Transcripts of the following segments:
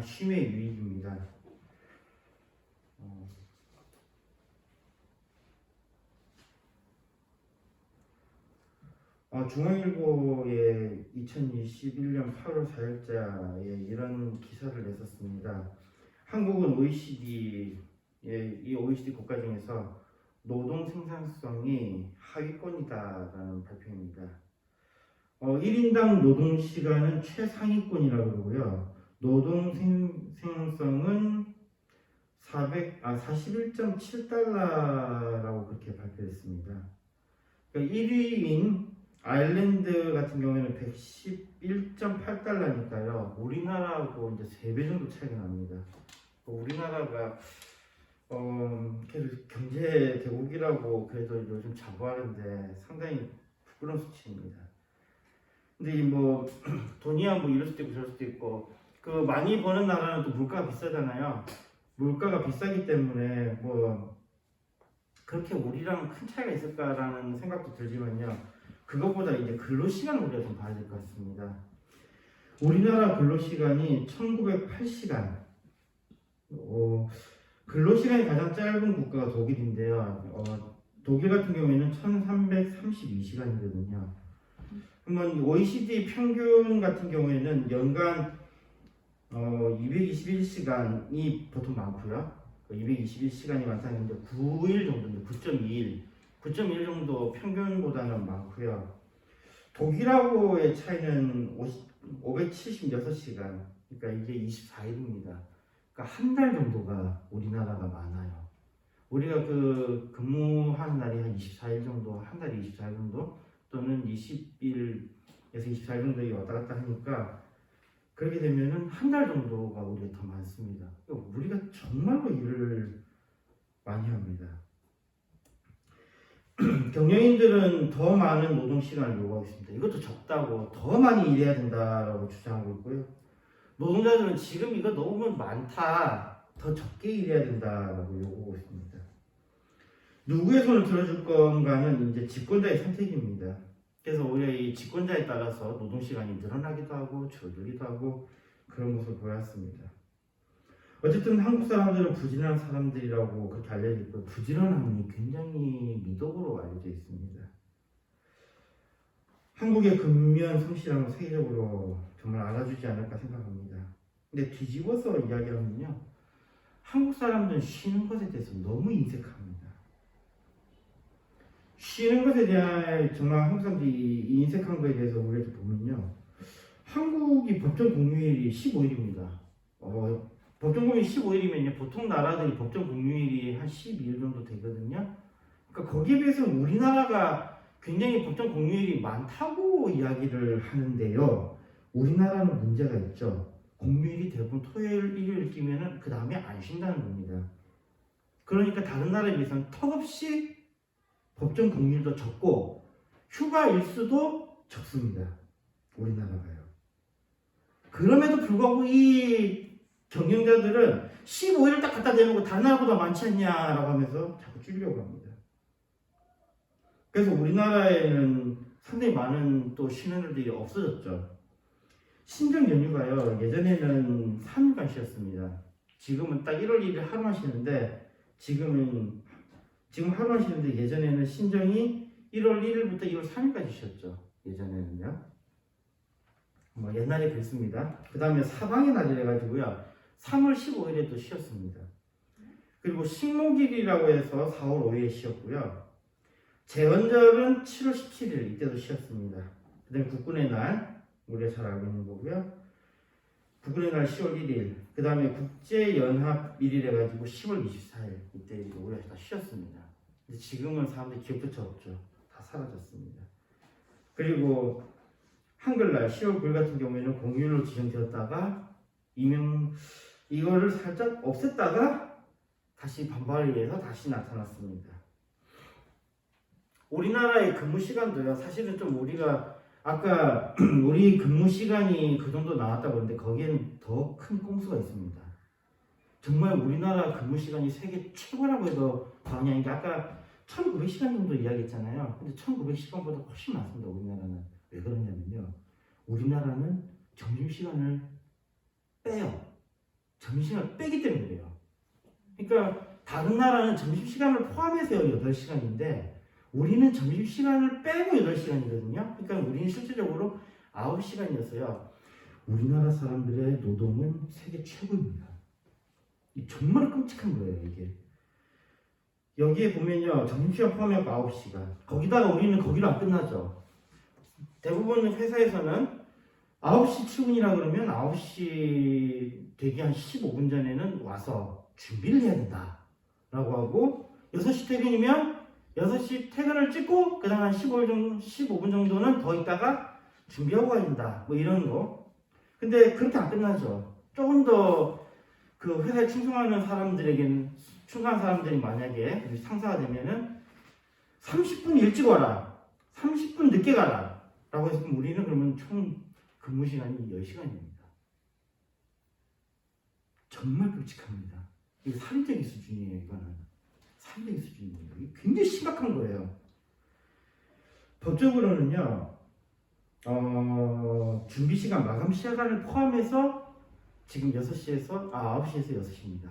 쉼의 유익입니다. 중앙일보에 2021년 8월 4일자에 이런 기사를 냈었습니다. 한국은 이 OECD 국가 중에서 노동 생산성이 하위권이다라는 발표입니다. 1인당 노동 시간은 최상위권이라고 그러고요. 노동 생산성은 41.7달러라고 그렇게 발표했습니다. 그러니까 1위인 아일랜드 같은 경우에는 111.8달러니까요. 우리나라하고 이제 3배 정도 차이가 납니다. 우리나라가 계속 경제 대국이라고 그래도 요즘 자부하는데 상당히 부끄러운 수치입니다. 근데 뭐 돈이야 뭐 이럴 수도 있고 저럴 수도 있고 그 많이 버는 나라는 또 물가가 비싸잖아요. 물가가 비싸기 때문에 뭐 그렇게 우리랑 큰 차이가 있을까라는 생각도 들지만요. 그것보다 이제 근로시간을 우리가 좀 봐야 될 것 같습니다. 우리나라 근로시간이 1908시간. 근로시간이 가장 짧은 국가가 독일인데요. 독일 같은 경우에는 1332시간이거든요. 그러면 OECD 평균 같은 경우에는 연간 221시간이 보통 많고요. 221시간이 많다는데 9일 정도인데 9.2일 정도 평균보다는 많고요. 독일하고의 차이는 576시간, 그러니까 이게 24일입니다. 그러니까 한 달 정도가 우리나라가 많아요. 우리가 그 근무하는 날이 한 24일 정도, 한 달에 24일 정도 또는 20일에서 24일 정도에 왔다 갔다 하니까 그렇게 되면은 한 달 정도가 우리가 더 많습니다. 그러니까 우리가 정말로 일을 많이 합니다. 경영인들은 더 많은 노동 시간을 요구하고 있습니다. 이것도 적다고 더 많이 일해야 된다라고 주장하고 있고요. 노동자들은 지금 이거 너무 많다, 더 적게 일해야 된다라고 요구하고 있습니다. 누구의 손을 들어줄 건가는 이제 집권자의 선택입니다. 그래서 오히려 이 집권자에 따라서 노동 시간이 늘어나기도 하고 줄어들기도 하고 그런 모습을 보였습니다. 어쨌든 한국 사람들은 부지런한 사람들이라고 그렇게 알려져 있고 부지런함이 굉장히 미덕으로 알려져 있습니다. 한국의 근면 성실함을 세계적으로 정말 알아주지 않을까 생각합니다. 근데 뒤집어서 이야기하면요, 한국 사람들은 쉬는 것에 대해서 너무 인색합니다. 쉬는 것에 대한 정말 한국 사람들이 인색한 것에 대해서 우리가 보면요, 한국이 법정 공휴일이 15일입니다. 법정 공휴일 15일이면요, 보통 나라들이 법정 공휴일이 한 12일 정도 되거든요. 그러니까 거기에 비해서 우리나라가 굉장히 법정 공휴일이 많다고 이야기를 하는데요. 우리나라는 문제가 있죠. 공휴일이 대부분 토요일, 일요일 끼면은 그 다음에 안 쉰다는 겁니다. 그러니까 다른 나라에 비해서는 턱없이 법정 공휴일도 적고 휴가 일수도 적습니다. 우리나라가요. 그럼에도 불구하고 이 경영자들은 15일을 딱 갖다 대놓고 다른 나라보다 많지 않냐라고 하면서 자꾸 줄이려고 합니다. 그래서 우리나라에는 상당히 많은 또 쉬는 날들이 없어졌죠. 신정 연휴가요, 예전에는 3일간 쉬었습니다. 지금은 딱 1월 1일 하루만 쉬는데 지금 하루만 쉬는데 예전에는 신정이 1월 1일부터 1월 3일까지 쉬었죠. 예전에는요. 뭐 옛날에 그랬습니다. 그 다음에 사방의 날이라 해가지고요, 3월 15일에 또 쉬었습니다. 그리고 식목일이라고 해서 4월 5일에 쉬었고요. 제헌절은 7월 17일 이때도 쉬었습니다. 그 다음에 국군의 날, 우리가 잘 알고 있는 거고요. 국군의 날 10월 1일, 그 다음에 국제연합일이라 해가지고 10월 24일 이때 우리가 다 쉬었습니다. 근데 지금은 사람들이 기억조차 없죠. 다 사라졌습니다. 그리고 한글날 10월 9일 같은 경우에는 공휴일로 지정되었다가 이거를 살짝 없앴다가 다시 반발을 위해서 다시 나타났습니다. 우리나라의 근무 시간도요, 사실은 좀 우리가 아까 우리 근무 시간이 그 정도 나왔다고 하는데 거기에는 더 큰 꼼수가 있습니다. 정말 우리나라 근무 시간이 세계 최고라고 해도 과언이 아닌 게 아까 1900시간 정도 이야기했잖아요. 근데 1900시간보다 훨씬 많습니다. 우리나라는. 왜 그러냐면요, 우리나라는 점심시간을 빼요. 점심시간을 빼기 때문에 그래요. 그러니까 다른 나라는 점심시간을 포함해서 8시간인데 우리는 점심시간을 빼고 8시간이거든요. 그러니까 우리는 실질적으로 9시간이었어요. 우리나라 사람들의 노동은 세계 최고입니다. 정말 끔찍한 거예요, 이게. 여기에 보면요, 점심시간 포함해서 9시간. 거기다가 우리는 거기로 안 끝나죠. 대부분 회사에서는 9시 출근이라 그러면 9시 되기 한 15분 전에는 와서 준비를 해야 된다 라고 하고 6시 퇴근이면 6시 퇴근을 찍고 그 다음 한 15분 정도는 더 있다가 준비하고 가야 된다 뭐 이런 거. 근데 그렇게 안 끝나죠. 조금 더 그 회사에 충성하는 사람들이 만약에 상사가 되면은 30분 일찍 와라, 30분 늦게 가라 라고 했으면 우리는 그러면 총 근무 시간이 10시간입니다. 정말 끔찍합니다. 이거 살인적인 수준이에요. 이거는 살인적인 수준이에요. 이게 굉장히 심각한 거예요. 법적으로는요, 준비 시간, 마감 시간을 포함해서 지금 9시에서 6시입니다.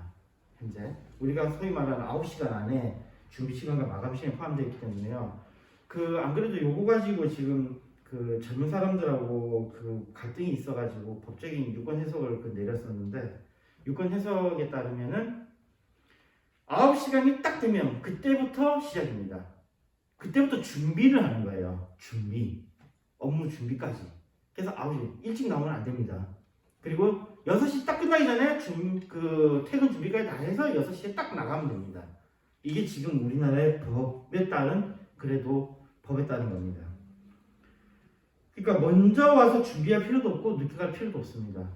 현재 우리가 소위 말하는 9시간 안에 준비 시간과 마감 시간이 포함되어 있기 때문에요. 안 그래도 요거 가지고 지금 젊은 사람들하고 갈등이 있어가지고 법적인 유권 해석을 내렸었는데, 유권 해석에 따르면은 9시간이 딱 되면 그때부터 시작입니다. 그때부터 준비를 하는 거예요. 업무 준비까지. 그래서 9시 일찍 나오면 안 됩니다. 그리고 6시 딱 끝나기 전에 퇴근 준비까지 다 해서 6시에 딱 나가면 됩니다. 이게 지금 우리나라의 법에 따른 겁니다. 그러니까 먼저 와서 준비할 필요도 없고 늦게 갈 필요도 없습니다.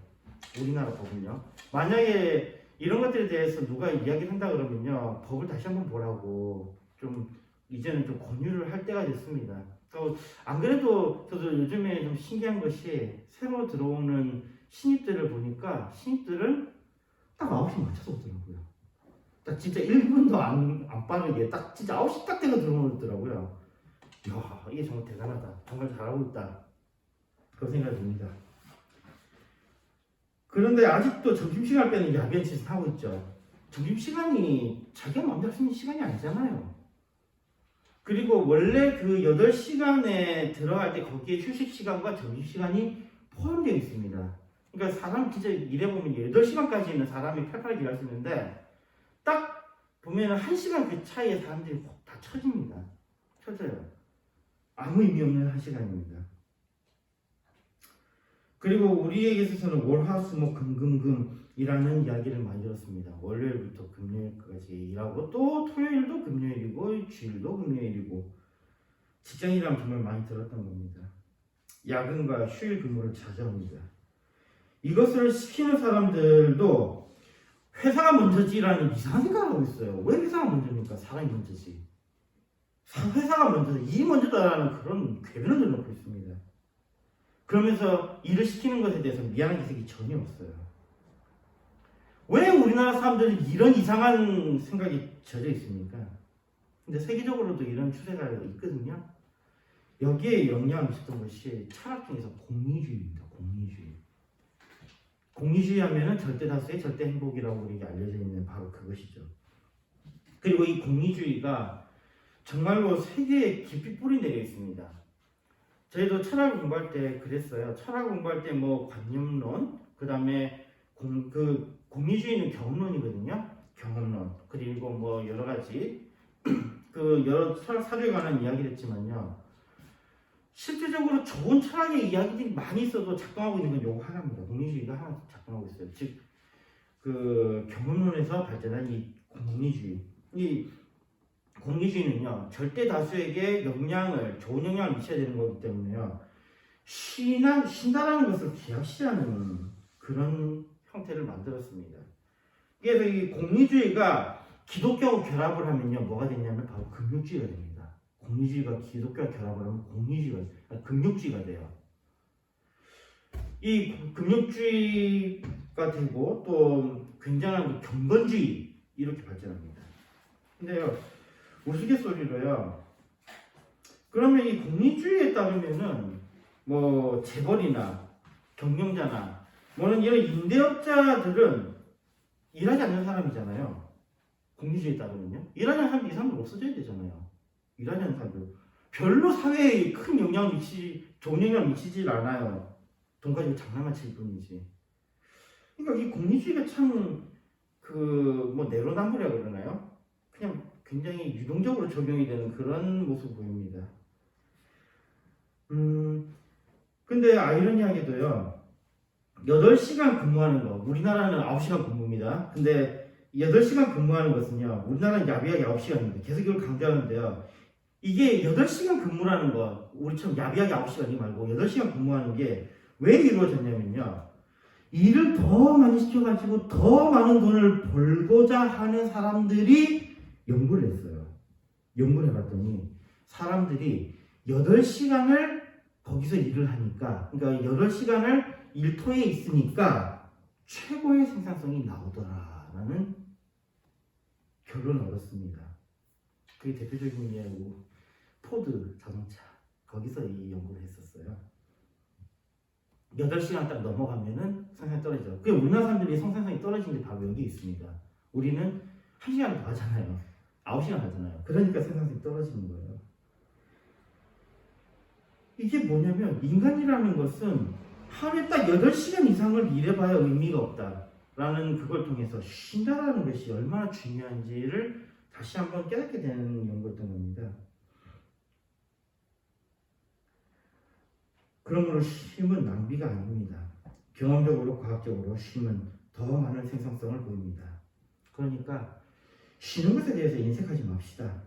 우리나라 법은요. 만약에 이런 것들에 대해서 누가 이야기를 한다 그러면요, 법을 다시 한번 보라고 이제는 좀 권유를 할 때가 됐습니다. 안 그래도 저도 요즘에 좀 신기한 것이 새로 들어오는 신입들을 보니까 신입들은 딱 9시 맞춰서 오더라고요. 딱 진짜 1분도 안 빠르게 딱 진짜 9시 딱 되고 들어오더라고요. 이야, 이게 정말 대단하다. 정말 잘하고 있다. 그런 생각이 듭니다. 그런데 아직도 점심시간 빼는 야비한 짓을 하고 있죠. 점심시간이 자기가 마음대로 할 수 있는 시간이 아니잖아요. 그리고 원래 8시간에 들어갈 때 거기에 휴식시간과 점심시간이 포함되어 있습니다. 그러니까 사람 진짜 일해보면 8시간까지는 사람이 팔팔하게 일할 수 있는데 딱 보면 1시간 그 차이에 사람들이 다 쳐져요. 아무 의미 없는 1시간입니다. 그리고 우리에게 있어서는 월화수목금금금이라는 이야기를 많이 들었습니다. 월요일부터 금요일까지 일하고 또 토요일도 금요일이고 주일도 금요일이고, 직장이라면 정말 많이 들었던 겁니다. 야근과 휴일 근무를 자제합니다. 이것을 시키는 사람들도 회사가 먼저지라는 이상한 생각을 하고 있어요. 왜 회사가 먼저입니까? 사람이 먼저지. 회사가 먼저다, 일이 먼저다라는 그런 궤변을 넣고 있습니다. 그러면서 일을 시키는 것에 대해서 미안한 기색이 전혀 없어요. 왜 우리나라 사람들은 이런 이상한 생각이 젖어 있습니까? 근데 세계적으로도 이런 추세가 있거든요. 여기에 영향을 미쳤던 것이 철학 중에서 공리주의입니다. 공리주의 하면은 절대 다수의 절대 행복이라고 우리에게 알려져 있는 바로 그것이죠. 그리고 이 공리주의가 정말로 세계에 깊이 뿌리 내려 있습니다. 저희도 철학을 공부할 때 그랬어요. 철학 공부할 때 관념론, 그 다음에 공리주의는 경험론이거든요. 경험론. 그리고 여러 가지 여러 철학 사료에 관한 이야기를 했지만요. 실질적으로 좋은 철학의 이야기들이 많이 있어도 작동하고 있는 건 요거 하나입니다. 공리주의가 하나 작동하고 있어요. 즉, 경험론에서 발전한 이 공리주의. 이 공리주의는요, 절대 다수에게 좋은 영향을 미쳐야 되는 거기 때문에요, 신다라는 것을 기약시하는 그런 형태를 만들었습니다. 그래서 이 공리주의가 기독교하고 결합을 하면요, 뭐가 되냐면 바로 금욕주의가 됩니다. 공리주의가 기독교와 결합을 하면 금욕주의가 돼요. 이 금욕주의가 되고 또 굉장한 경건주의 이렇게 발전합니다. 근데요, 우스갯소리로요, 그러면 이 공리주의에 따르면은 재벌이나 경영자나 뭐는 이런 임대업자들은 일하지 않는 사람이잖아요. 공유주의에 따르면요. 일하지 않는 사람 이 사람들 없어져야 되잖아요. 일하지 않는 사람들. 별로 사회에 큰 영향을 좋은 영향을 미치질 않아요. 돈 가지고 장난만 칠 뿐이지. 그러니까 이 공유주의가 참 뭐 내로남불이라 그러나요? 그냥 굉장히 유동적으로 적용이 되는 그런 모습 보입니다. 근데 아이러니하게도요. 8시간 근무하는 거, 우리나라는 9시간 근무입니다. 근데 8시간 근무하는 것은요, 우리나라는 야비하게 9시간입니다. 계속 이걸 강조하는데요. 이게 8시간 근무라는 거, 우리처럼 야비하게 9시간이 말고 8시간 근무하는 게 왜 이루어졌냐면요. 일을 더 많이 시켜가지고 더 많은 돈을 벌고자 하는 사람들이 연구를 했어요. 연구를 해봤더니 사람들이 8시간을 거기서 일을 하니까, 그러니까 8시간을 일터에 있으니까 최고의 생산성이 나오더라라는 결론을 얻었습니다. 그게 대표적인 게 포드 자동차, 거기서 이 연구를 했었어요. 8시간 딱 넘어가면은 생산성이 떨어져요. 그게 우리나라 사람들이 생산성이 떨어진 게 바로 여기 있습니다. 우리는 1시간 더 하잖아요. 9시간 하잖아요. 그러니까 생산성이 떨어지는 거예요. 이게 뭐냐면 인간이라는 것은 하루에 딱 8시간 이상을 일해봐야 의미가 없다라는 그걸 통해서 쉰다라는 것이 얼마나 중요한지를 다시 한번 깨닫게 되는 연구였던 겁니다. 그러므로 쉼은 낭비가 아닙니다. 경험적으로 과학적으로 쉼은 더 많은 생산성을 보입니다. 그러니까 쉬는 것에 대해서 인색하지 맙시다.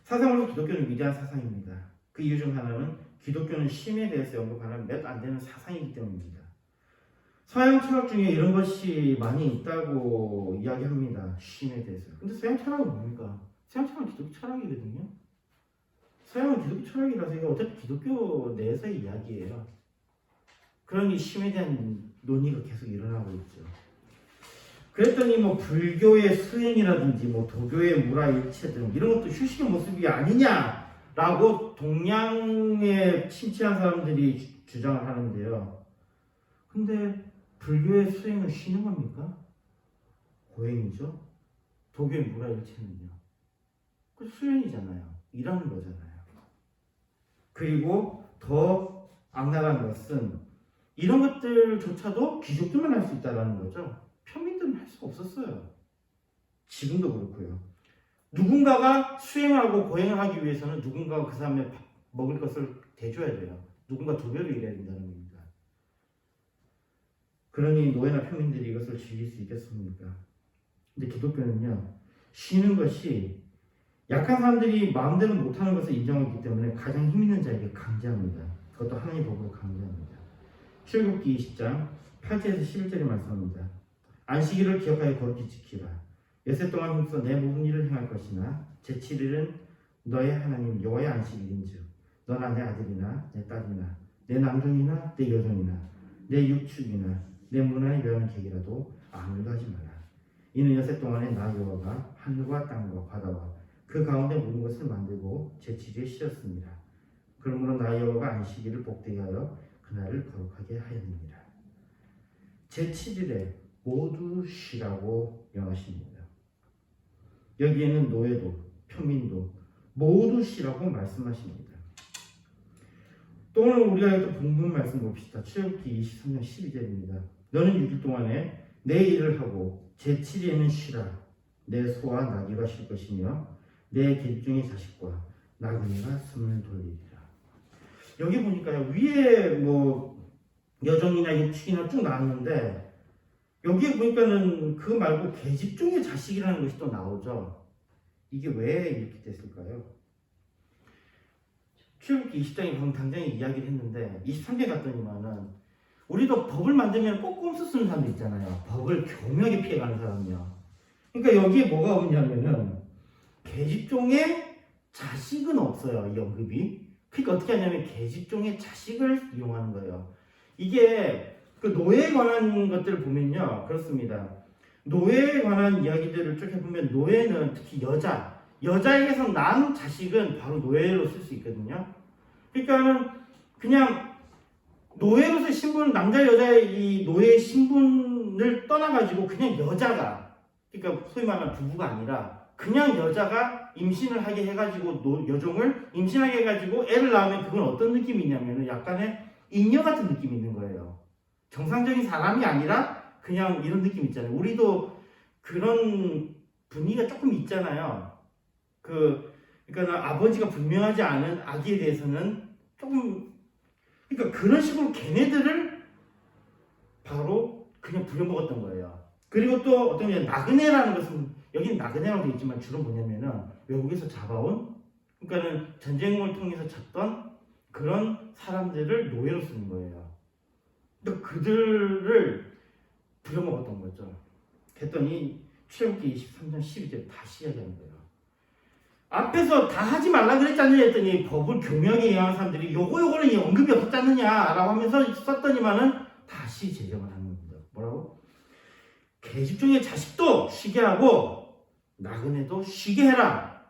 사상으로 기독교는 위대한 사상입니다. 그 이유 중 하나는 기독교는 쉼에 대해서 언급하는 몇 안 되는 사상이기 때문입니다. 서양 철학 중에 이런 것이 많이 있다고 이야기합니다. 쉼에 대해서. 근데 서양 철학은 뭡니까? 서양 철학은 기독교 철학이거든요. 서양은 기독교 철학이라서 이거 어차피 기독교 내에서의 이야기예요. 그러니 쉼에 대한 논의가 계속 일어나고 있죠. 그랬더니 뭐 불교의 수행이라든지 뭐 도교의 무라일체 등 이런 것도 휴식의 모습이 아니냐라고 동양에 친칠한 사람들이 주장을 하는데요. 근데 불교의 수행은 쉬는 겁니까? 고행이죠. 도교의 무라일체는요. 그 수행이잖아요. 일하는 거잖아요. 그리고 더 악랄한 것은 이런 것들조차도 귀족들만 할 수 있다는 거죠. 평민들은 할 수가 없었어요. 지금도 그렇고요. 누군가가 수행하고 고행을 하기 위해서는 누군가가 그 사람의 먹을 것을 대줘야 돼요. 누군가 두 배로 일해야 된다는 겁니다. 그러니 노예나 평민들이 이것을 즐길 수 있겠습니까? 근데 기독교는요, 쉬는 것이 약한 사람들이 마음대로 못하는 것을 인정하기 때문에 가장 힘 있는 자에게 강제합니다. 그것도 하나님의 법으로 강제합니다. 출애굽기 20장 8절에서 11절에 말씀합니다. 안식일을 기억하여 거룩히 지키라. 엿새 동안 힘써 내 모든 일을 행할 것이나 제7일은 너의 하나님 여호와의 안식일인즉 너나 내 아들이나 내 딸이나 내 남종이나 내 여종이나 내 육축이나 내 문안에 묘하는 객이라도 아무것도 하지 마라. 이는 엿새 동안에 나 여호와가 하늘과 땅과 바다와 그 가운데 모든 것을 만들고 제7일에 쉬었습니다. 그러므로 나 여호와가 안식일을 복되게 하여 그날을 거룩하게 하였느니라. 제7일에 모두 쉬라고 명하십니다. 여기에는 노예도 평민도 모두 쉬라고 말씀하십니다. 또 오늘 우리가 또 본문 말씀 봅시다. 출애굽기 23장 12절입니다. 너는 6일 동안에 내 일을 하고 제7일에는 쉬라. 내 소와 나귀가 쉴 것이며 내 계집종의 자식과 나그네가 숨을 돌리리라. 여기 보니까요, 위에 뭐 여종이나 육축이나 쭉 나왔는데 여기에 보니까는 그 말고 계집종의 자식이라는 것이 또 나오죠. 이게 왜 이렇게 됐을까요? 출애굽기 20장에 방금 당장에 이야기를 했는데 23장 갔더니만은 우리도 법을 만들면 꼭 꼼수 쓰는 사람들 있잖아요. 법을 교묘하게 피해가는 사람이요. 그러니까 여기에 뭐가 없냐면은 계집종의 자식은 없어요. 이 언급이. 그러니까 어떻게 하냐면 계집종의 자식을 이용하는 거예요. 이게 그 노예에 관한 것들을 보면요, 그렇습니다. 노예에 관한 이야기들을 쭉 해보면 노예는 특히 여자에게서 난 자식은 바로 노예로 쓸 수 있거든요. 그러니까는 그냥 노예로서 신분, 남자 여자의 이 노예 신분을 떠나가지고 그냥 여자가, 그러니까 소위 말하는 부부가 아니라 그냥 여자가 임신을 하게 해가지고 여종을 임신하게 해가지고 애를 낳으면 그건 어떤 느낌이 있냐면 약간의 인여 같은 느낌이 있는 거예요. 정상적인 사람이 아니라 그냥 이런 느낌 있잖아요. 우리도 그런 분위기가 조금 있잖아요. 그러니까 아버지가 분명하지 않은 아기에 대해서는 조금, 그러니까 그런 식으로 걔네들을 바로 그냥 부려먹었던 거예요. 그리고 또 어떤 게 나그네라는 것은, 여기는 나그네라고 되어 있지만 주로 뭐냐면은 외국에서 잡아온, 그러니까는 전쟁을 통해서 잡던 그런 사람들을 노예로 쓰는 거예요. 그러니까 그들을 부려먹었던 거죠. 했더니 출애굽기 23장 12절 다시 이야기하는 거예요. 앞에서 다 하지 말라 그랬지 않느냐 했더니 법을 교묘하게 이해하는 사람들이 요거는 언급이 없었지 않느냐라고 하면서 썼더니만은 다시 제정을 하는 겁니다. 뭐라고? 계집종의 자식도 쉬게 하고 나그네도 쉬게 해라.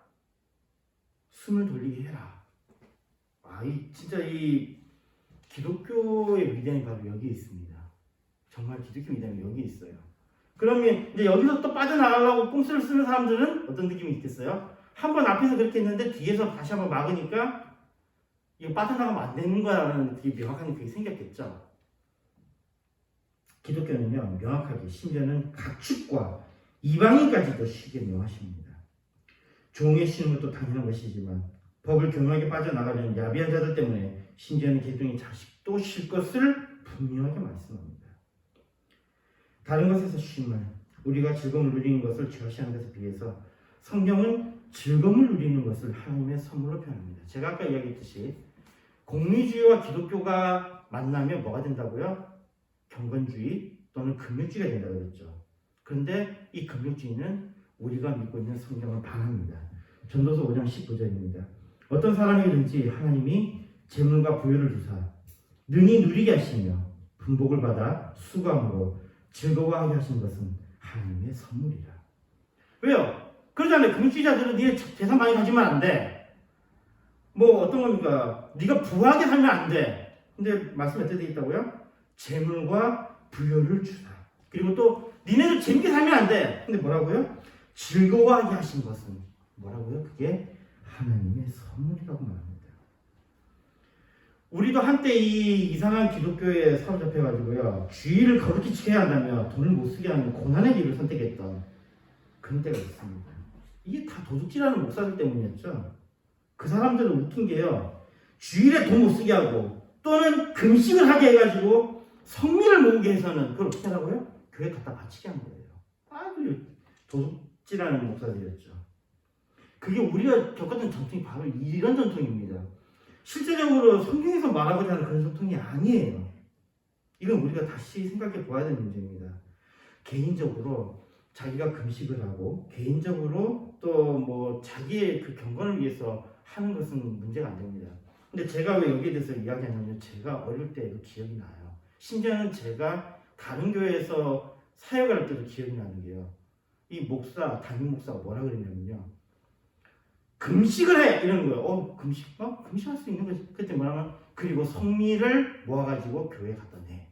숨을 돌리게 해라. 진짜 이 기독교의 위대함이 바로 여기에 있습니다. 정말 기독교 위대함이 여기에 있어요. 그러면 이제 여기서 또 빠져나가려고 꼼수를 쓰는 사람들은 어떤 느낌이 있겠어요? 한번 앞에서 그렇게 했는데 뒤에서 다시 한번 막으니까 이거 빠져나가면 안 되는 거라는 되게 명확한 그게 생겼겠죠. 기독교는요, 명확하게 심지어는 가축과 이방인까지도 쉬게 명하십니다. 종의 쉬는 것도 당연한 것이지만 법을 교묘하게 빠져나가려는 야비한 자들 때문에 심지어는 계집종의 자식도 쉴 것을 분명하게 말씀합니다. 다른 것에서 쉼을, 우리가 즐거움을 누리는 것을 절시하는 것에 비해서 성경은 즐거움을 누리는 것을 하나님의 선물로 표현합니다. 제가 아까 이야기했듯이 공리주의와 기독교가 만나면 뭐가 된다고요? 경건주의 또는 금욕주의가 된다고 그랬죠. 그런데 이 금욕주의는 우리가 믿고 있는 성경을 반합니다. 전도서 5장 19절입니다. 어떤 사람이든지 하나님이 재물과 부유를 주사 능히 누리게 하시며 분복을 받아 수감으로 즐거워하게 하신 것은 하나님의 선물이라. 왜요? 그러잖아요. 금주의자들은 네 재산 많이 가지면 안 돼. 뭐 어떤 겁니까? 네가 부하게 살면 안 돼. 근데 말씀이 어떻게 되어 있다고요? 재물과 부여를 주사. 그리고 또 니네도 재밌게 살면 안 돼. 근데 뭐라고요? 즐거워하게 하신 것은 뭐라고요? 그게 하나님의 선물이라고 말합니다. 우리도 한때 이 이상한 기독교에 사로잡혀가지고요, 주의를 거룩히 지켜야 한다며 돈을 못 쓰게 하는 고난의 길을 선택했던 그런 때가 있습니다. 이게 다 도둑질하는 목사들 때문이었죠. 그 사람들은 웃긴 게요, 주일에 돈 못 쓰게 하고 또는 금식을 하게 해가지고 성미를 모으게 해서는 그걸 어떻게 하라고요? 교회 갖다 바치게 한 거예요. 아주 도둑질하는 목사들이었죠. 그게 우리가 겪었던 전통이 바로 이런 전통입니다. 실제적으로 성경에서 말하고자 하는 그런 전통이 아니에요. 이건 우리가 다시 생각해 보아야 되는 문제입니다. 개인적으로 자기가 금식을 하고 개인적으로 또 뭐 자기의 그 경건을 위해서 하는 것은 문제가 안 됩니다. 근데 제가 왜 여기에 대해서 이야기하냐면 제가 어릴 때도 기억이 나요. 심지어는 제가 다른 교회에서 사역을 할 때도 기억이 나는 게요, 이 목사, 담임 목사가 뭐라 그랬냐면요, 금식을 해! 이러는 거예요. 금식? 금식할 수 있는 거지. 그때 뭐라면, 그리고 성미를 모아가지고 교회에 갖다 내.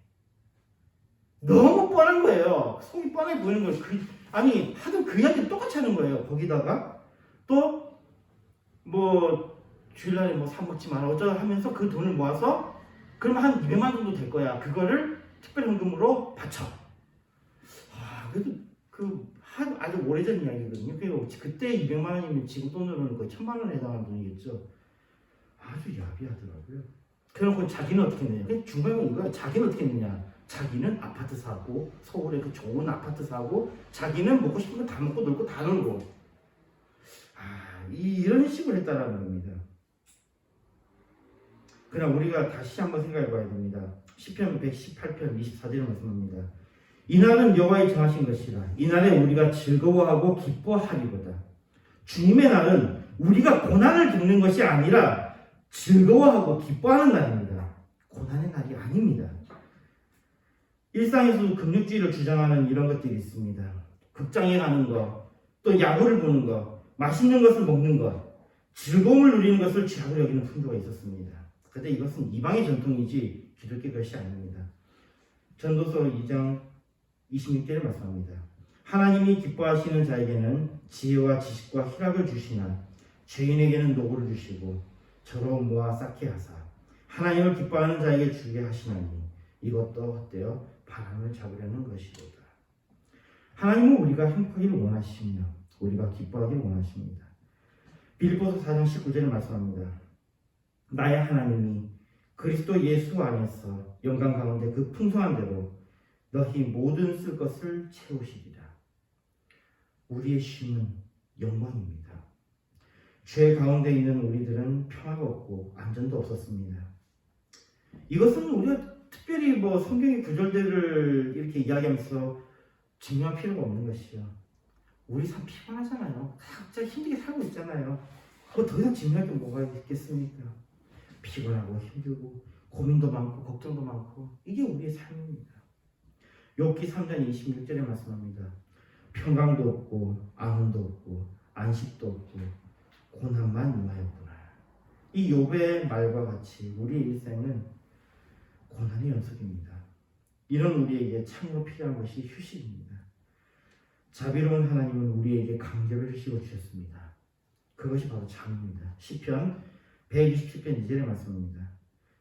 너무 뻔한 거예요. 속이 뻔해 보이는 거예요. 아니, 하도 그 이야기 똑같이 하는 거예요. 거기다가, 또, 주일날에 사 먹지 마라. 어쩌다 하면서 그 돈을 모아서, 그러면 한 200만 정도 될 거야. 그거를 특별헌금으로 바쳐. 그래도 아주 오래전 이야기거든요. 그때 200만 원이면 지금 돈으로는 거의 1000만 원에 해당하는 돈이겠죠. 아주 야비하더라고요. 그래놓고 자기는 어떻게 했느냐. 중요한 건 이거야. 자기는 어떻게 했느냐. 자기는 아파트 사고, 서울에 그 좋은 아파트 사고, 자기는 먹고 싶은 거 다 먹고 놀고 다 놀고. 이런 식으로 했다라는 겁니다. 그러나 우리가 다시 한번 생각해 봐야 됩니다. 시편 118편 24절을 말씀합니다. 이날은 여호와의 정하신 것이라. 이날에 우리가 즐거워하고 기뻐하리로다. 주님의 날은 우리가 고난을 겪는 것이 아니라 즐거워하고 기뻐하는 날입니다. 고난의 날이 아닙니다. 일상에서도 금욕주의를 주장하는 이런 것들이 있습니다. 극장에 가는 것, 또 야구를 보는 것, 맛있는 것을 먹는 것, 즐거움을 누리는 것을 죄악으로 여기는 풍조가 있었습니다. 그런데 이것은 이방의 전통이지 기독교 것이 아닙니다. 전도서 2장 26절에 말씀합니다. 하나님이 기뻐하시는 자에게는 지혜와 지식과 희락을 주시나 죄인에게는 노고를 주시고 저로 모아 쌓게 하사 하나님을 기뻐하는 자에게 주게 하시나니 이것도 헛되어 바람을 잡으려는 것이로다. 하나님은 우리가 행복하기를 원하시며 우리가 기뻐하기를 원하십니다. 빌립보서 4장 19절에 말씀합니다. 나의 하나님이 그리스도 예수 안에서 영광 가운데 그 풍성한 대로 너희 모든 쓸 것을 채우시리라. 우리의 쉼은 영광입니다. 죄 가운데 있는 우리들은 평화가 없고 안전도 없었습니다. 이것은 우리가 특별히 성경의 구절들을 이렇게 이야기하면서 증명할 필요가 없는 것이요. 우리 삶 피곤하잖아요. 각자 힘들게 살고 있잖아요. 더 이상 증명할 게 뭐가 있겠습니까? 피곤하고 힘들고 고민도 많고 걱정도 많고 이게 우리의 삶입니다. 욥기 3장 26절에 말씀합니다. 평강도 없고 안온도 없고 안식도 없고 고난만 임하였구나. 이 욥의 말과 같이 우리의 일생은 고난의 연속입니다. 이런 우리에게 참으로 필요한 것이 휴식입니다. 자비로운 하나님은 우리에게 강제로 휴식을 주셨습니다. 그것이 바로 잠입니다. 시편 127편 2절에 말씀합니다.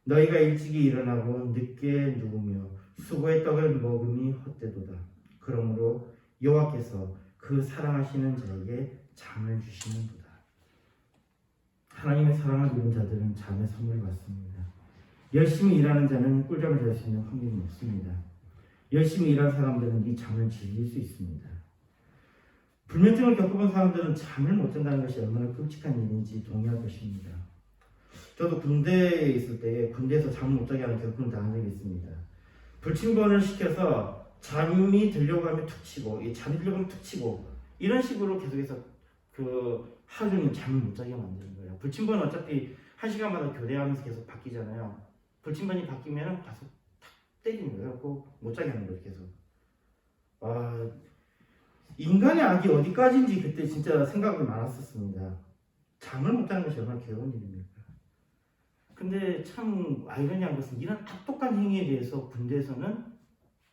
너희가 일찍이 일어나고 늦게 누우며 수고의 떡을 먹음이 헛되도다. 그러므로 여호와께서 그 사랑하시는 자에게 잠을 주시는도다. 하나님의 사랑을 누린 자들은 잠의 선물을 받습니다. 열심히 일하는 자는 꿀잠을 잘 수 있는 확률이 높습니다. 열심히 일한 사람들은 이 잠을 즐길 수 있습니다. 불면증을 겪어본 사람들은 잠을 못 잔다는 것이 얼마나 끔찍한 일인지 동의할 것입니다. 저도 군대에 있을 때 군대에서 잠을 못 자게 하는 겪음을 당한 적이 있습니다. 불침번을 시켜서 잠이 들려고 하면 툭 치고, 잠이 들려고 하면 툭 치고, 이런 식으로 계속해서 하루 종일 잠을 못 자게 만드는 거예요. 불침번은 어차피 1시간마다 교대하면서 계속 바뀌잖아요. 불침번이 바뀌면 가서 탁 때리는 거예요. 꼭 못 자게 하는 거예요, 계속. 인간의 악이 어디까지인지 그때 진짜 생각이 많았었습니다. 잠을 못 자는 것이 얼마나 괴로운 일입니까? 근데 참 아이러니한 것은 이런 악독한 행위에 대해서 군대에서는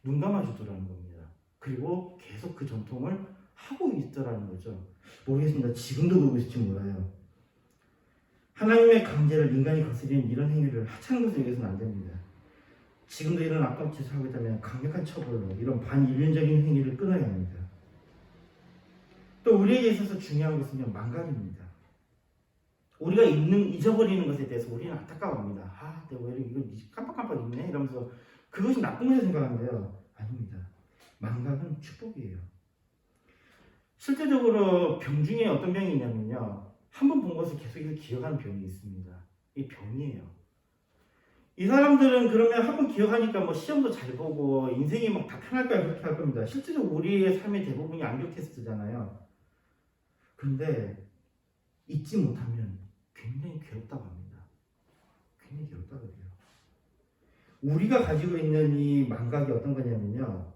눈 감아주더라는 겁니다. 그리고 계속 그 전통을 하고 있더라는 거죠. 모르겠습니다. 지금도 그러고 있을지 몰라요. 하나님의 강제를 인간이 거스리는 이런 행위를 하찮은 것을 여기서는 안 됩니다. 지금도 이런 악독 짓을 하고 있다면 강력한 처벌로 이런 반인륜적인 행위를 끊어야 합니다. 또 우리에게 있어서 중요한 것은요, 망각입니다. 우리가 잊어버리는 것에 대해서 우리는 안타까워합니다. 내가 왜 이거 깜빡깜빡 잊네? 이러면서 그것이 나쁜 것을 생각하는데요. 아닙니다. 망각은 축복이에요. 실제적으로 병 중에 어떤 병이 있냐면요. 한 번 본 것을 계속해서 기억하는 병이 있습니다. 이 병이에요. 이 사람들은 그러면 한 번 기억하니까 시험도 잘 보고 인생이 다 편할 거야 그렇게 할 겁니다. 실제적으로 우리의 삶의 대부분이 암기 테스트잖아요. 근데 잊지 못하면 굉장히 괴롭다고 합니다. 굉장히 괴롭다고 해요. 우리가 가지고 있는 이 망각이 어떤 거냐면요.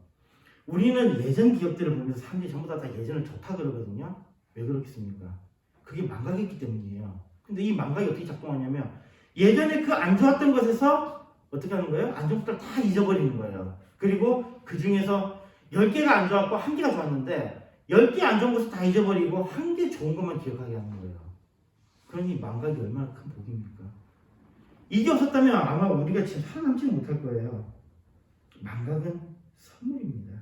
우리는 예전 기억들을 보면서 사람들이 전부 다 예전을 좋다 그러거든요. 왜 그렇겠습니까? 그게 망각이기 때문이에요. 근데 이 망각이 어떻게 작동하냐면 예전에 그 안 좋았던 것에서 어떻게 하는 거예요? 안 좋은 것들 다 잊어버리는 거예요. 그리고 그 중에서 10개가 안 좋았고 1개가 좋았는데 10개 안 좋은 것을 다 잊어버리고 1개 좋은 것만 기억하게 하는 거예요. 그러니 망각이 얼마나 큰 복입니까? 이게 없었다면 아마 우리가 지금 살아남지는 못할 거예요. 망각은 선물입니다.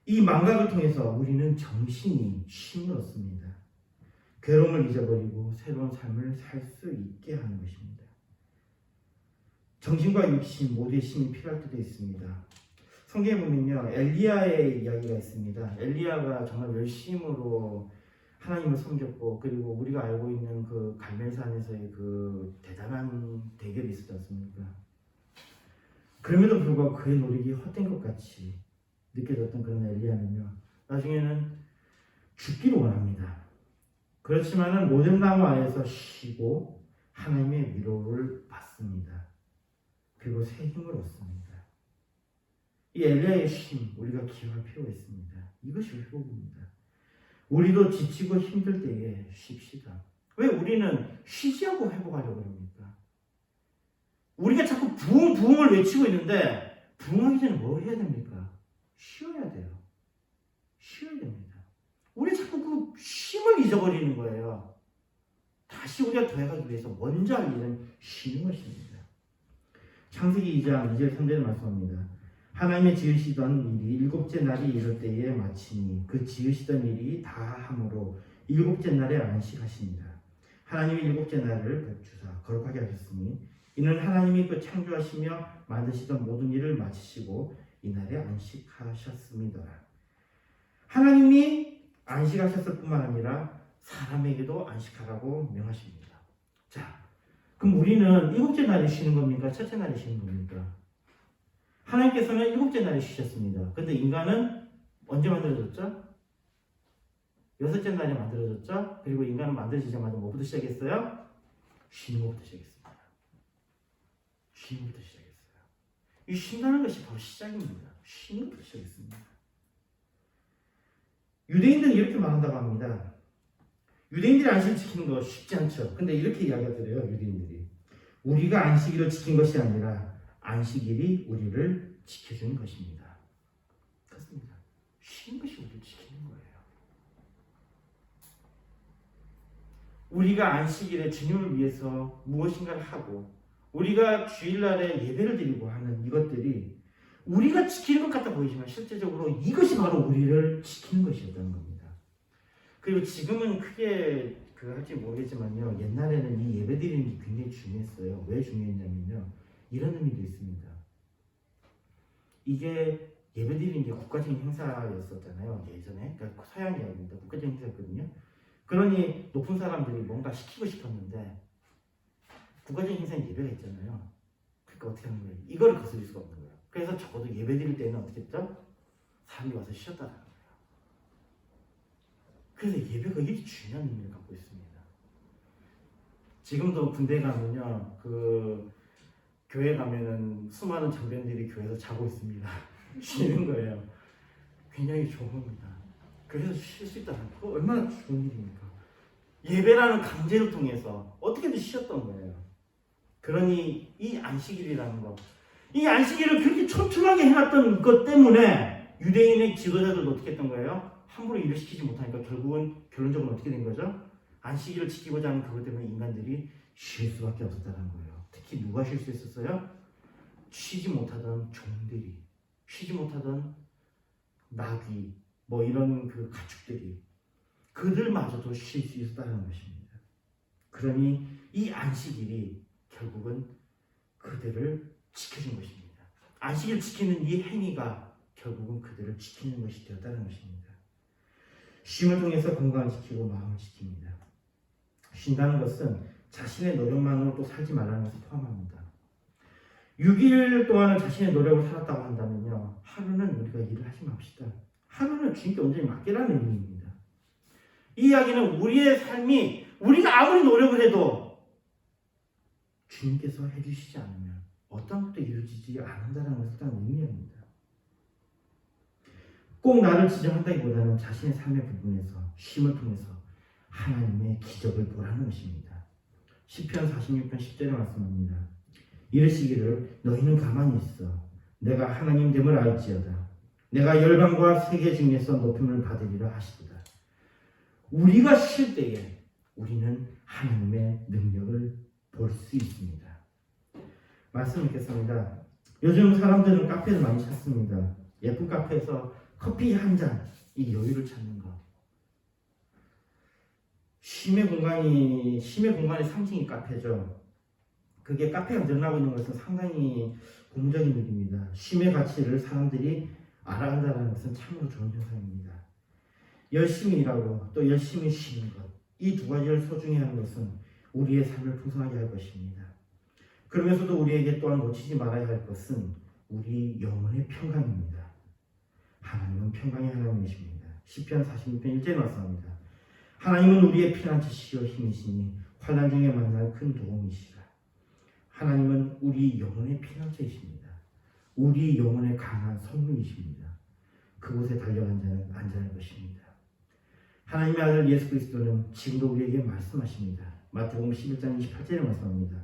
이 망각을 통해서 우리는 정신이 쉼을 얻습니다. 괴로움을 잊어버리고 새로운 삶을 살 수 있게 하는 것입니다. 정신과 육신 모두의 쉼이 필요할 때도 있습니다. 성경에 보면요, 엘리야의 이야기가 있습니다. 엘리야가 정말 열심으로 하나님을 섬겼고, 그리고 우리가 알고 있는 그 갈멜산에서의 그 대단한 대결이 있었지 않습니까? 그럼에도 불구하고 그의 노력이 헛된 것 같이 느껴졌던 그런 엘리야는요, 나중에는 죽기를 원합니다. 그렇지만은 모든 나무 아래에서 쉬고 하나님의 위로를 받습니다. 그리고 새 힘을 얻습니다. 이 엘리야의 쉼, 우리가 기억할 필요가 있습니다. 이것이 회복입니다. 우리도 지치고 힘들 때에 쉽시다. 왜 우리는 쉬지 않고 회복하려고 합니까? 우리가 자꾸 부흥, 부흥을 외치고 있는데 부흥하기 전에 뭐 해야 됩니까? 쉬어야 돼요. 쉬어야 됩니다. 우리 자꾸 그 쉼을 잊어버리는 거예요. 다시 우리가 더해가기 위해서 먼저 할 일은 쉬는 것입니다. 창세기 2장 2절 3절을 말씀합니다. 하나님의 지으시던 일이 일곱째 날이 이를 때에 마치니 그 지으시던 일이 다 함으로 일곱째 날에 안식하십니다. 하나님이 일곱째 날을 복주사 거룩하게 하셨으니 이는 하나님이 그 창조하시며 만드시던 모든 일을 마치시고 이날에 안식하셨습니다. 하나님이 안식하셨을 뿐만 아니라 사람에게도 안식하라고 명하십니다. 자, 그럼 우리는 일곱째 날에 쉬는 겁니까? 첫째 날에 쉬는 겁니까? 하나님께서는 일곱째 날에 쉬셨습니다. 근데 인간은 언제 만들어졌죠? 여섯째 날에 만들어졌죠? 그리고 인간은 만들어지자마자 뭐부터 시작했어요? 쉬는 것부터 시작했습니다. 쉬는 것부터 시작했어요. 이 쉰다는 것이 바로 시작입니다. 쉬는 것부터 시작했습니다. 유대인들은 이렇게 말한다고 합니다. 유대인들이 안식을 지키는 거 쉽지 않죠. 근데 이렇게 이야기하더래요. 유대인들이. 우리가 안식일을 지킨 것이 아니라 안식일이 우리를 지켜주는 것입니다. 그렇습니다. 쉬는 것이 우리를 지키는 거예요. 우리가 안식일에 주님을 위해서 무엇인가를 하고 우리가 주일날에 예배를 드리고 하는 이것들이 우리가 지키는 것 같아 보이지만 실제적으로 이것이 바로 우리를 지키는 것이었다는 겁니다. 그리고 지금은 크게 할지 모르겠지만요. 옛날에는 이 예배 드리는 게 굉장히 중요했어요. 왜 중요했냐면요. 이런 의미도 있습니다. 이게 예배 드리는 게 국가적인 행사였었잖아요. 예전에. 그러니까 서양 이야기입니다. 국가적인 행사였거든요. 그러니 높은 사람들이 뭔가 시키고 싶었는데 국가적인 행사에 예배가 있잖아요. 그러니까 어떻게 하는 거예요? 이거를 거스릴 수가 없는 거예요. 그래서 적어도 예배 드릴 때는 어떻게 했죠? 사람이 와서 쉬었다라는 거예요. 그래서 예배가 이렇게 중요한 의미를 갖고 있습니다. 지금도 군대 가면요, 교회 가면은 수많은 장병들이 교회에서 자고 있습니다. 쉬는 거예요. 굉장히 좋은 겁니다. 그래서 쉴 수 있다는 거 얼마나 좋은 일입니까? 예배라는 강제를 통해서 어떻게든 쉬었던 거예요. 그러니 이 안식일이라는 거, 이 안식일을 그렇게 촘촘하게 해놨던 것 때문에 유대인의 지도자들도 어떻게 했던 거예요? 함부로 일을 시키지 못하니까 결국은 결론적으로 어떻게 된 거죠? 안식일을 지키고자 하는 그것 때문에 인간들이 쉴 수밖에 없었다는 거예요. 특히 누가 쉴 수 있었어요? 쉬지 못하던 종들이, 쉬지 못하던 나귀, 뭐 이런 가축들이, 그들마저도 쉴 수 있었다는 것입니다. 그러니 이 안식일이 결국은 그들을 지켜준 것입니다. 안식일 지키는 이 행위가 결국은 그들을 지키는 것이 되었다는 것입니다. 쉼을 통해서 건강을 지키고 마음을 지킵니다. 쉰다는 것은 자신의 노력만으로 또 살지 말라는 것을 포함합니다. 6일 동안은 자신의 노력을 살았다고 한다면요, 하루는 우리가 일을 하지 맙시다. 하루는 주님께 온전히 맡기라는 의미입니다. 이 이야기는 우리의 삶이 우리가 아무리 노력을 해도 주님께서 해주시지 않으면 어떤 것도 이루어지지 않는다는 것을 딱 의미합니다. 꼭 나를 지정한다기보다는 자신의 삶의 부분에서 쉼을 통해서 하나님의 기적을 보라는 것입니다. 시편 46편 10절에 말씀합니다. 이르시기를 너희는 가만히 있어 내가 하나님 됨을 알지어다. 내가 열방과 세계 중에서 높임을 받으리라 하시도다. 우리가 쉴 때에 우리는 하나님의 능력을 볼 수 있습니다. 말씀 읽겠습니다. 요즘 사람들은 카페를 많이 찾습니다. 예쁜 카페에서 커피 한 잔, 이 여유를 찾는 것. 쉼의 공간의 상징이 카페죠. 그게 카페가 늘어나고 있는 것은 상당히 고무적인 일입니다. 쉼의 가치를 사람들이 알아간다는 것은 참으로 좋은 현상입니다. 열심히 일하고 또 열심히 쉬는 것, 이 두 가지를 소중히 하는 것은 우리의 삶을 풍성하게 할 것입니다. 그러면서도 우리에게 또한 놓치지 말아야 할 것은 우리 영혼의 평강입니다. 하나님은 평강의 하나님이십니다. 시편 46편 1절에 말씀합니다. 하나님은 우리의 피난처시요 힘이시니 환난 중에 만날 큰 도움이시라. 하나님은 우리 영혼의 피난처이십니다. 우리 영혼의 강한 선물이십니다. 그곳에 달려간 자는 안전할 것입니다. 하나님의 아들 예수 그리스도는 지금도 우리에게 말씀하십니다. 마태복음 11장 28절에 말씀합니다.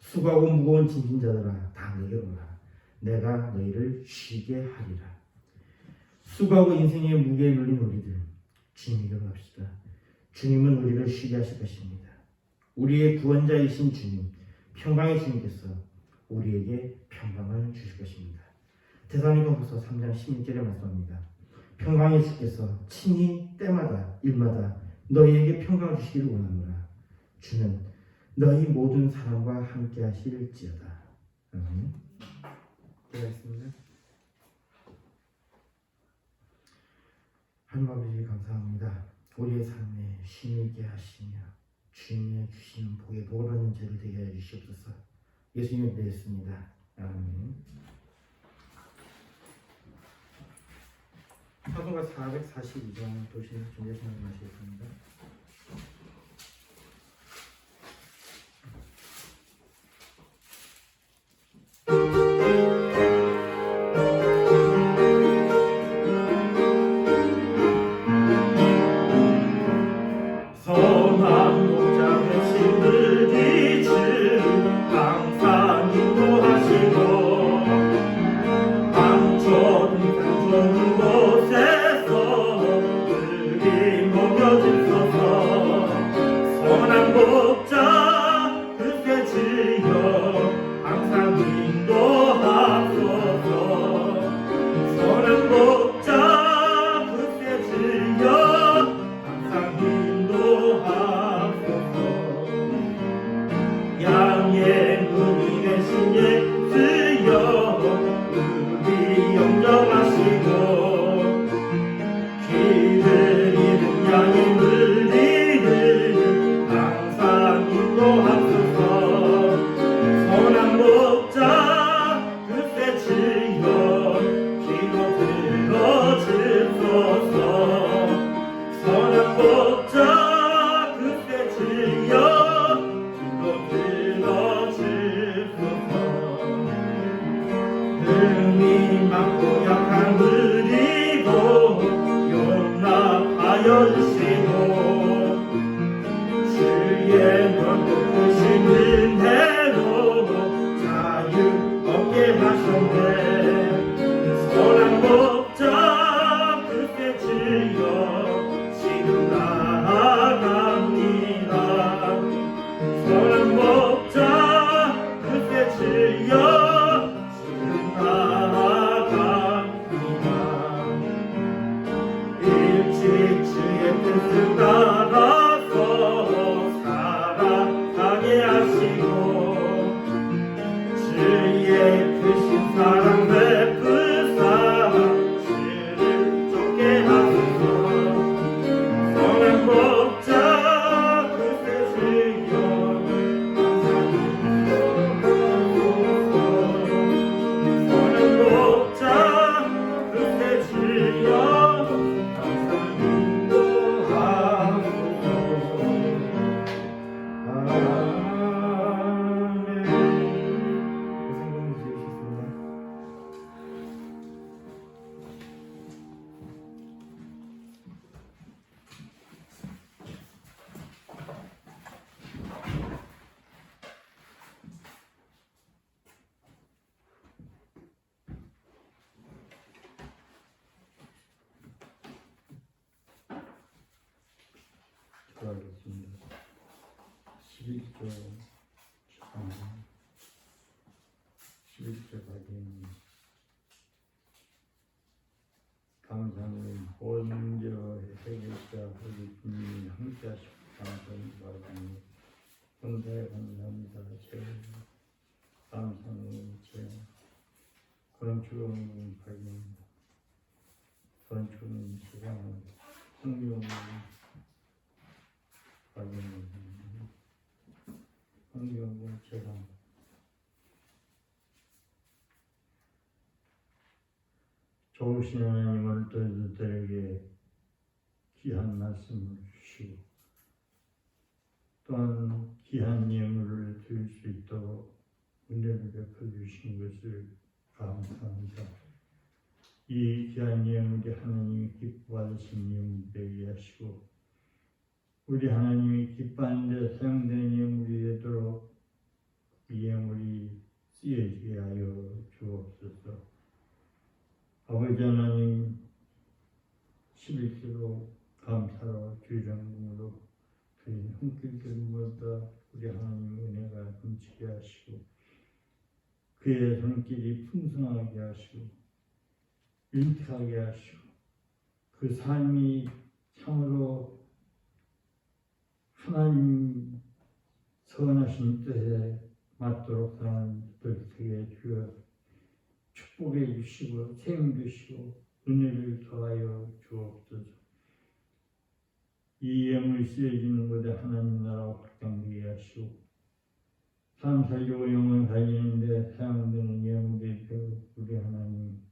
수고하고 무거운 짐진 자들아 다 내게로 오라. 내가 너희를 쉬게 하리라. 수고하고 인생의 무게에 눌린 우리들 주님에게로 갑시다. 주님은 우리를 쉬게 하실 것입니다. 우리의 구원자이신 주님, 평강의 주님께서 우리에게 평강을 주실 것입니다. 데살로니가후서 3장 16절에 말씀합니다. 평강의 주께서 친히 때마다 일마다 너희에게 평강을 주시기를 원하노라. 주는 너희 모든 사람과 함께 하실지어다. 아멘. 기도하겠습니다. 하나님 아버지 감사합니다. 우리의 삶에 쉼이 있게 하시며 주님의 주시는 복에 복을 받는 죄를 되게 해 주시옵소서. 예수님을 믿습니다. 아멘. 사도가 442장 도시를 준비하시는 말씀이십니다. 기도하겠습니다. 11조 11조 가긴 감사는 본저 해결자 우리 주님이 함께 하시고 감사합니다. 본사에 감사합니다. 제 감사는 제 건축은 발견입니다. 건축은 세상은 성경은 성경은 제가 좋으신 하나님을 저희들에게 귀한 말씀을 주시고 또한 귀한 예물을 드릴 수 있도록 은혜를 베풀어 주신 것을 감사합니다. 이 귀한 예물이 하나님이 기뻐하시는 예물이 되게 하시고 우리 하나님이 기뻐하는 데 사용되는 예물이 되도록 이 예물이 쓰여지게 하여 주옵소서. 아버지 하나님, 11세로 감사로 주일장금으로 드린 손길들마다 우리 하나님 은혜가 넘치게 하시고 그의 손길이 풍성하게 하시고 윤택하게 하시고 그 삶이 참으로 하나님 선하신 뜻에 맞도록 사는 들 되게 주여 축복해 주시고 세움 주시고 은혜를 더하여 주옵소서. 이 예물이 쓰여지는 곳에 하나님 나라가 확장되게 하시고 삶 살리고 영혼 살리는데 사용되는 예물이 되어 우리 하나님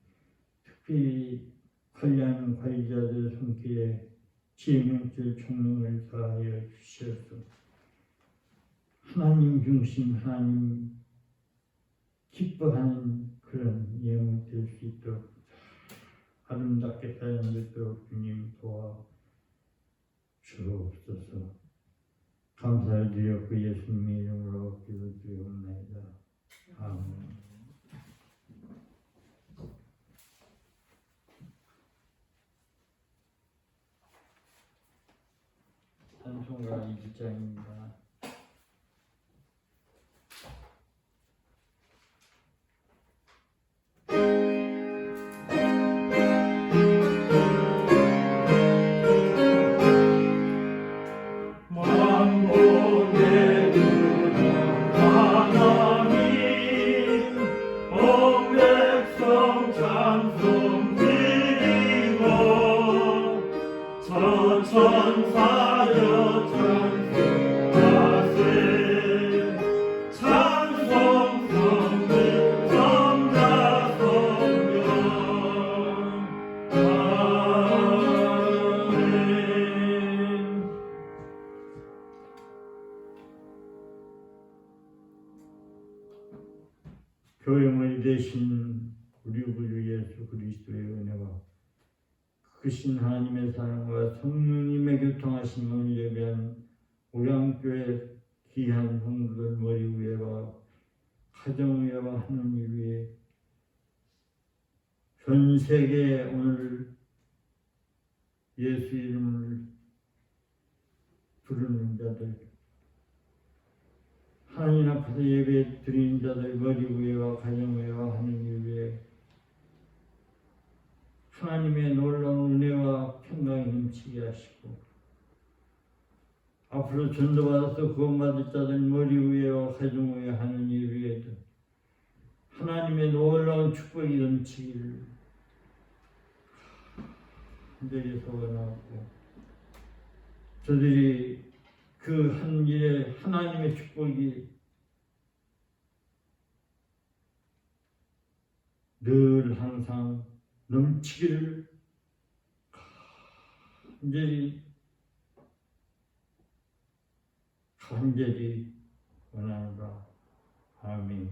특별히 관리하는 관리자들 손길에 지혜명철 총명을 더하여 주시옵소서. 하나님 중심 하나님 기뻐하는 그런 예물 될 수 있도록 아름답게 사용되도록 주님 도와 주옵소서. 감사를 드려 그 예수님의 이름으로 기도드리옵나이다. 아멘. 찬송가 2장입니다. 교회머리 되신 우리 구주 예수 그리스도의 은혜와 크신 하나님의 사랑과 성령님의 교통하심을 예배한 오양교회 귀한 성도들 머리 위에와 가정 위에와 하느님 위에 전 세계에 오늘 예수 이름을 부르는 자들 하나님 앞에서 예배 드리는 자들 머리 위에와 가정 위에와 하느님 위에 하나님의 놀라운 은혜와 평강이 넘치게 하시고 앞으로 전도받아서 구원받을 자들 머리 위에와 가정 위에 하느님 위에도 하나님의 놀라운 축복이 넘치기를 간절히 소원하고 저들이 그 한 일에 하나님의 축복이 늘 항상 넘치기를 간절히 원하노라. 아멘.